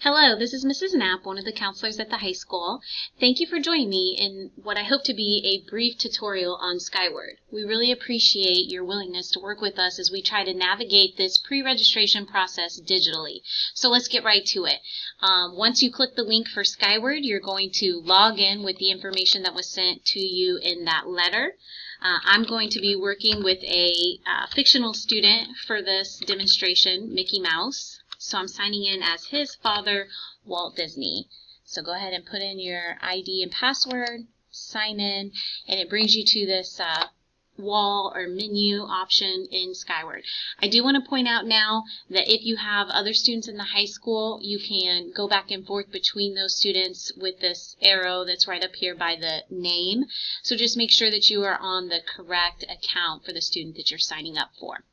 Hello, this is Mrs. Knapp, one of the counselors at the high school. Thank you for joining me in what I hope to be a brief tutorial on Skyward. We really appreciate your willingness to work with us as we try to navigate this pre-registration process digitally. So let's get right to it. Once you click the link for Skyward, you're going to log in with the information that was sent to you in that letter. I'm going to be working with a fictional student for this demonstration, Mickey Mouse. So I'm signing in as his father, Walt Disney. So go ahead and put in your ID and password, sign in, and it brings you to this wall or menu option in Skyward. I do want to point out now that if you have other students in the high school, you can go back and forth between those students with this arrow that's right up here by the name. So just make sure that you are on the correct account for the student that you're signing up for.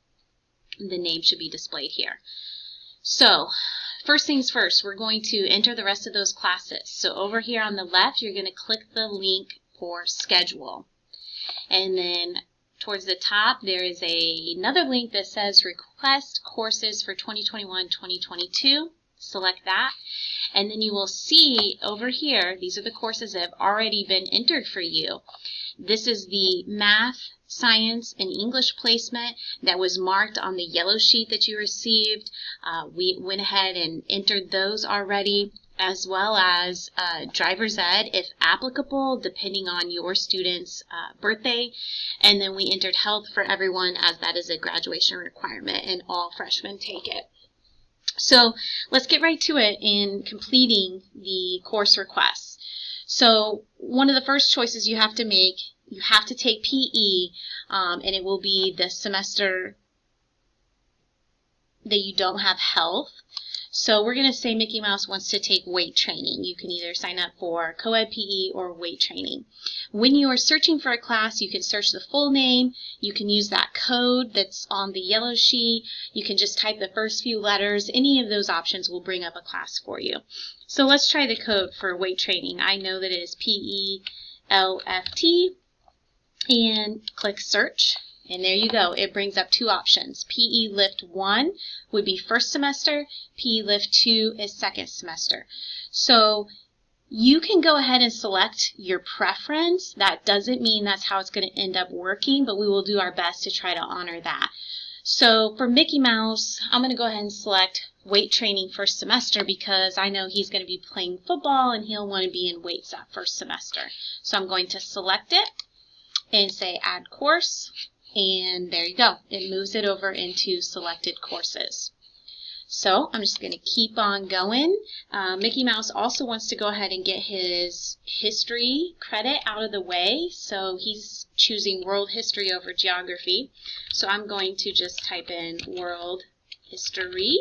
The name should be displayed here. So, first things first, we're going to enter the rest of those classes. So over here on the left, you're going to click the link for schedule. And then towards the top, there is another link that says request courses for 2021-2022. Select that. And then you will see over here, these are the courses that have already been entered for you. This is the math, science, and English placement that was marked on the yellow sheet that you received. We went ahead and entered those already, as well as driver's ed, if applicable, depending on your student's birthday. And then we entered health for everyone, as that is a graduation requirement, and all freshmen take it. So let's get right to it in completing the course requests. So one of the first choices you have to make, you have to take PE, and it will be the semester that you don't have health. So we're going to say Mickey Mouse wants to take weight training. You can either sign up for co-ed PE or weight training. When you are searching for a class, you can search the full name. You can use that code that's on the yellow sheet. You can just type the first few letters. Any of those options will bring up a class for you. So let's try the code for weight training. I know that it is PELFT, and click search. And there you go. It brings up two options. PE Lift 1 would be first semester. PE Lift 2 is second semester. So you can go ahead and select your preference. That doesn't mean that's how it's going to end up working, but we will do our best to try to honor that. So for Mickey Mouse, I'm going to go ahead and select weight training first semester because I know he's going to be playing football and he'll want to be in weights that first semester. So I'm going to select it and say add course. And there you go. It moves it over into selected courses. So I'm just going to keep on going. Mickey Mouse also wants to go ahead and get his history credit out of the way. So he's choosing world history over geography. So I'm going to just type in world history,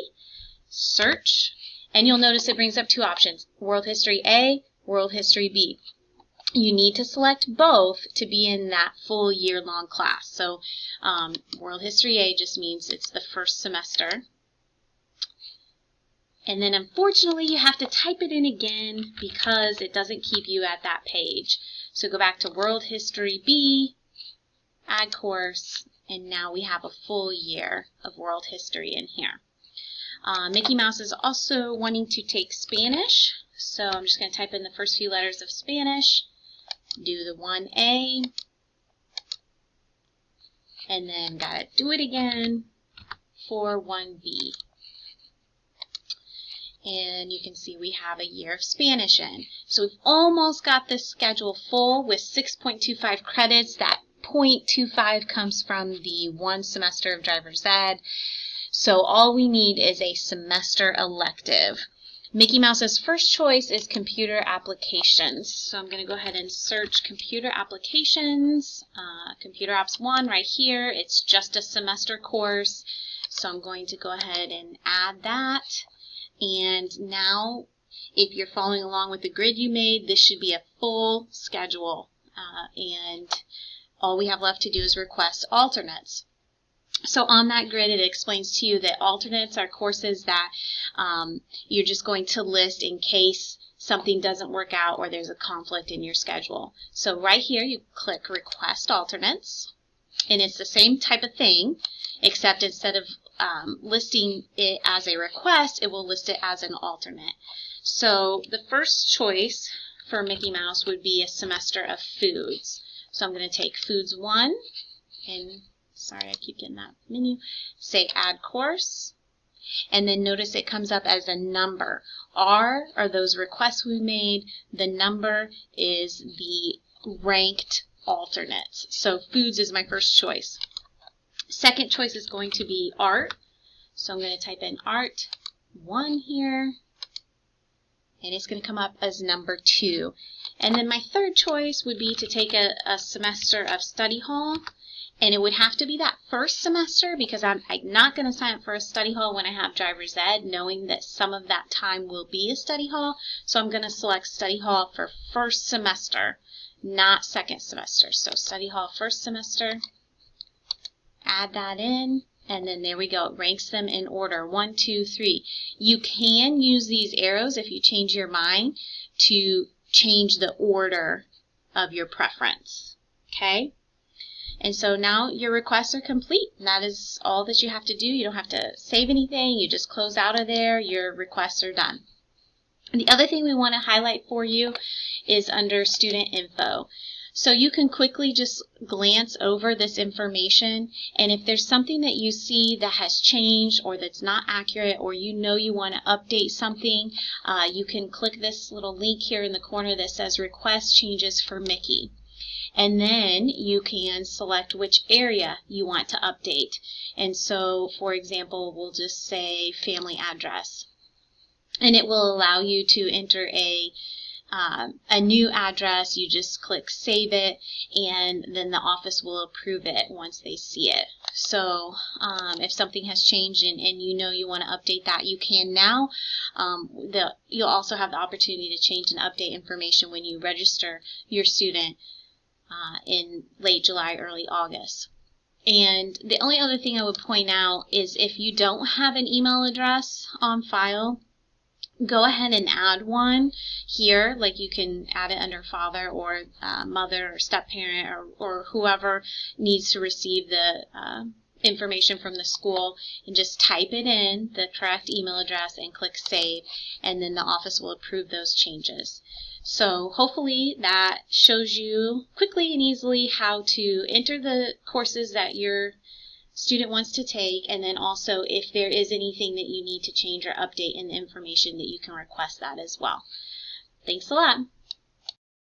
search, and you'll notice it brings up two options, world history A, world history B. You need to select both to be in that full year-long class. So World History A just means it's the first semester. And then unfortunately you have to type it in again because it doesn't keep you at that page. So go back to World History B, add course, and now we have a full year of World History in here. Mickey Mouse is also wanting to take Spanish. So I'm just going to type in the first few letters of Spanish. Do the 1A, and then gotta do it again for 1B. And you can see we have a year of Spanish in. So we've almost got this schedule full with 6.25 credits. That 0.25 comes from the one semester of driver's ed. So all we need is a semester elective. Mickey Mouse's first choice is computer applications. So I'm going to go ahead and search computer applications. Computer apps 1 right here. It's just a semester course. So I'm going to go ahead and add that. And now, if you're following along with the grid you made, this should be a full schedule. And all we have left to do is request alternates. So on that grid, it explains to you that alternates are courses that you're just going to list in case something doesn't work out or there's a conflict in your schedule. So right here, you click Request Alternates, and it's the same type of thing, except instead of listing it as a request, it will list it as an alternate. So the first choice for Mickey Mouse would be a semester of foods. So I'm going to take foods 1, and sorry I keep getting that menu, say add course, and then notice it comes up as a number. R are those requests we made, the number is the ranked alternates. So foods is my first choice. Second choice is going to be art. So I'm going to type in art 1 here, and it's going to come up as number 2. And then my third choice would be to take a semester of study hall, and it would have to be that first semester because I'm not going to sign up for a study hall when I have driver's ed, knowing that some of that time will be a study hall. So I'm going to select study hall for first semester, not second semester. So study hall first semester, add that in. And then there we go. It ranks them in order, 1, 2, 3. You can use these arrows if you change your mind to change the order of your preference. Okay? And so now your requests are complete. And that is all that you have to do. You don't have to save anything. You just close out of there. Your requests are done. And the other thing we want to highlight for you is under student info. So you can quickly just glance over this information, and if there's something that you see that has changed or that's not accurate, or you know you want to update something, you can click this little link here in the corner that says Request Changes for Mickey. And then you can select which area you want to update. And so, for example, we'll just say family address. And it will allow you to enter a new address. You just click save it, and then the office will approve it once they see it. So if something has changed and you know you want to update that, you can now. You'll also have the opportunity to change and update information when you register your student in late July, early August. And the only other thing I would point out is if you don't have an email address on file, go ahead and add one here. Like you can add it under father or mother or step-parent or whoever needs to receive the information from the school, and just type it in, the correct email address, and click save, and then the office will approve those changes. So hopefully that shows you quickly and easily how to enter the courses that your student wants to take, and then also if there is anything that you need to change or update in the information, that you can request that as well. Thanks a lot.